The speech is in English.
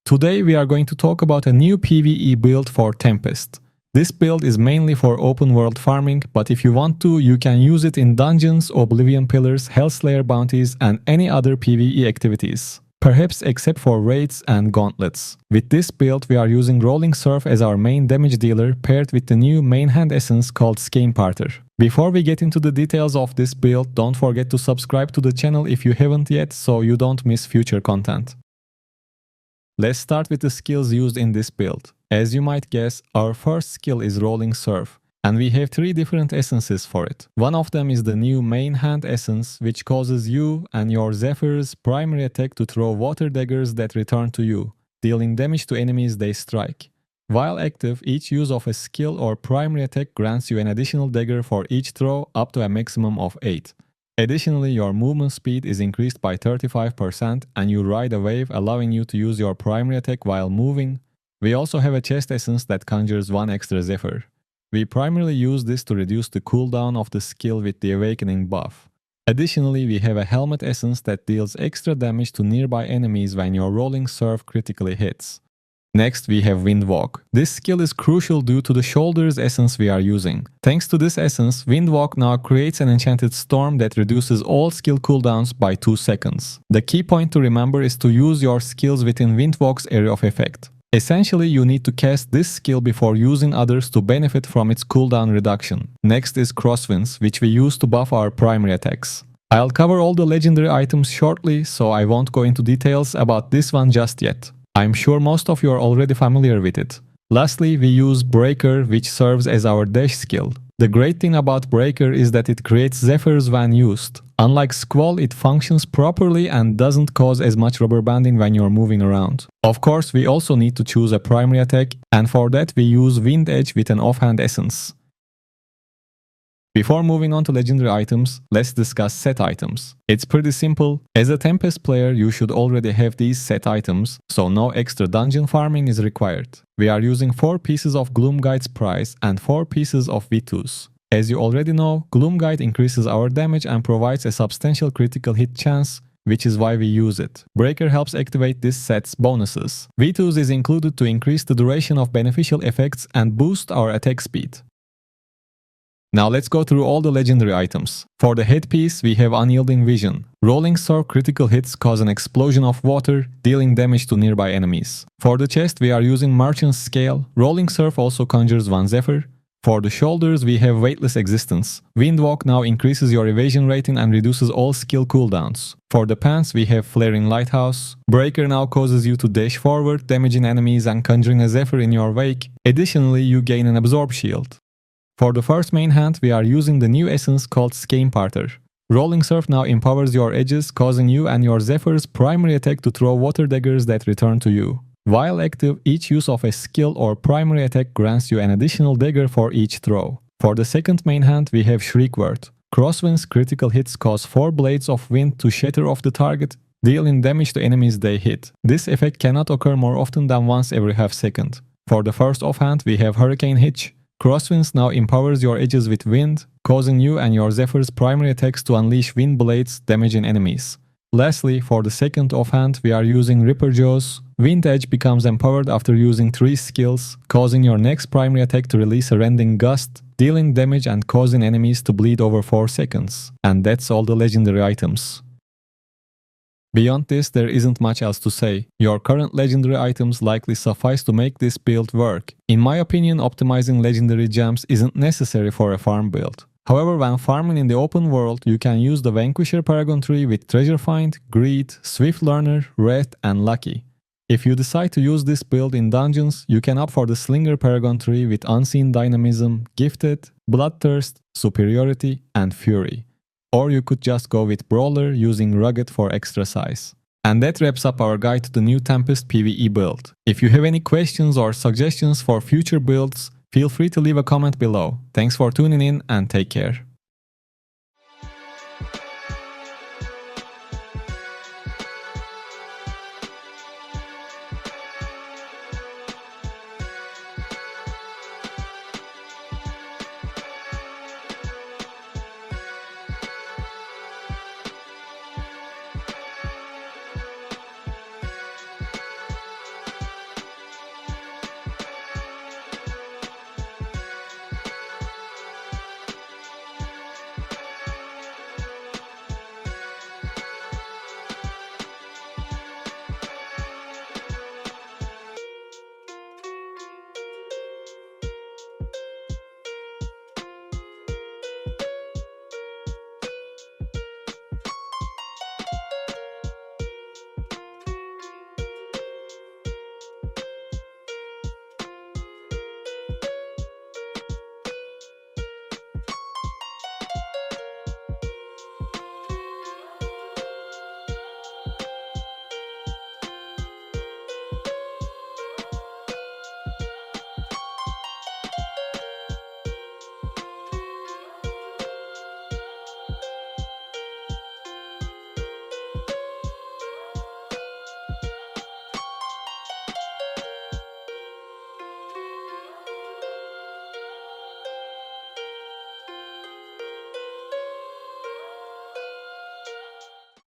Today we are going to talk about a new PvE build for Tempest. This build is mainly for open world farming, but if you want to, you can use it in dungeons, Oblivion Pillars, Hellslayer bounties, and any other PvE activities. Perhaps except for raids and gauntlets. With this build, we are using Rolling Surf as our main damage dealer paired with the new main hand essence called Skeimparter. Before we get into the details of this build, don't forget to subscribe to the channel if you haven't yet so you don't miss future content. Let's start with the skills used in this build. As you might guess, our first skill is Rolling Surf, and we have 3 different essences for it. One of them is the new main hand essence, which causes you and your Zephyr's primary attack to throw water daggers that return to you, dealing damage to enemies they strike. While active, each use of a skill or primary attack grants you an additional dagger for each throw up to a maximum of 8. Additionally, your movement speed is increased by 35% and you ride a wave, allowing you to use your primary attack while moving. We also have a chest essence that conjures 1 extra Zephyr. We primarily use this to reduce the cooldown of the skill with the awakening buff. Additionally, we have a helmet essence that deals extra damage to nearby enemies when your Rolling Surf critically hits. Next, we have Windwalk. This skill is crucial due to the shoulders essence we are using. Thanks to this essence, Windwalk now creates an enchanted storm that reduces all skill cooldowns by 2 seconds. The key point to remember is to use your skills within Windwalk's area of effect. Essentially, you need to cast this skill before using others to benefit from its cooldown reduction. Next is Crosswinds, which we use to buff our primary attacks. I'll cover all the legendary items shortly, so I won't go into details about this one just yet. I'm sure most of you are already familiar with it. Lastly, we use Breaker, which serves as our dash skill. The great thing about Breaker is that it creates Zephyrs when used. Unlike Squall, it functions properly and doesn't cause as much rubber banding when you're moving around. Of course, we also need to choose a primary attack, and for that we use Wind Edge with an offhand essence. Before moving on to legendary items, let's discuss set items. It's pretty simple. As a Tempest player, you should already have these set items, so no extra dungeon farming is required. We are using 4 pieces of Gloomguide's Prize and 4 pieces of Vitus. As you already know, Gloomguide increases our damage and provides a substantial critical hit chance, which is why we use it. Breaker helps activate this set's bonuses. Vitus is included to increase the duration of beneficial effects and boost our attack speed. Now let's go through all the legendary items. For the headpiece, we have Unyielding Vision. Rolling Surf critical hits cause an explosion of water, dealing damage to nearby enemies. For the chest, we are using Merchant's Scale. Rolling Surf also conjures 1 Zephyr. For the shoulders, we have Weightless Existence. Windwalk now increases your evasion rating and reduces all skill cooldowns. For the pants, we have Flaring Lighthouse. Breaker now causes you to dash forward, damaging enemies and conjuring a Zephyr in your wake. Additionally, you gain an Absorb Shield. For the first main hand, we are using the new essence called Skeimparter. Rolling Surf now empowers your edges, causing you and your Zephyr's primary attack to throw water daggers that return to you. While active, each use of a skill or primary attack grants you an additional dagger for each throw. For the second main hand, we have Shriekword. Crosswinds critical hits cause 4 blades of wind to shatter off the target, dealing damage to enemies they hit. This effect cannot occur more often than once every half second. For the first offhand, we have Hurricane Hitch. Crosswinds now empowers your edges with wind, causing you and your Zephyr's primary attacks to unleash wind blades, damaging enemies. Lastly, for the second offhand, we are using Ripper Jaws. Wind Edge becomes empowered after using 3 skills, causing your next primary attack to release a rending gust, dealing damage and causing enemies to bleed over 4 seconds. And that's all the legendary items. Beyond this, there isn't much else to say. Your current legendary items likely suffice to make this build work. In my opinion, optimizing legendary gems isn't necessary for a farm build. However, when farming in the open world, you can use the Vanquisher Paragon tree with Treasure Find, Greed, Swift Learner, Wrath, and Lucky. If you decide to use this build in dungeons, you can opt for the Slinger Paragon tree with Unseen Dynamism, Gifted, Bloodthirst, Superiority, and Fury. Or you could just go with Brawler using Rugged for extra size. And that wraps up our guide to the new Tempest PvE build. If you have any questions or suggestions for future builds, feel free to leave a comment below. Thanks for tuning in and take care.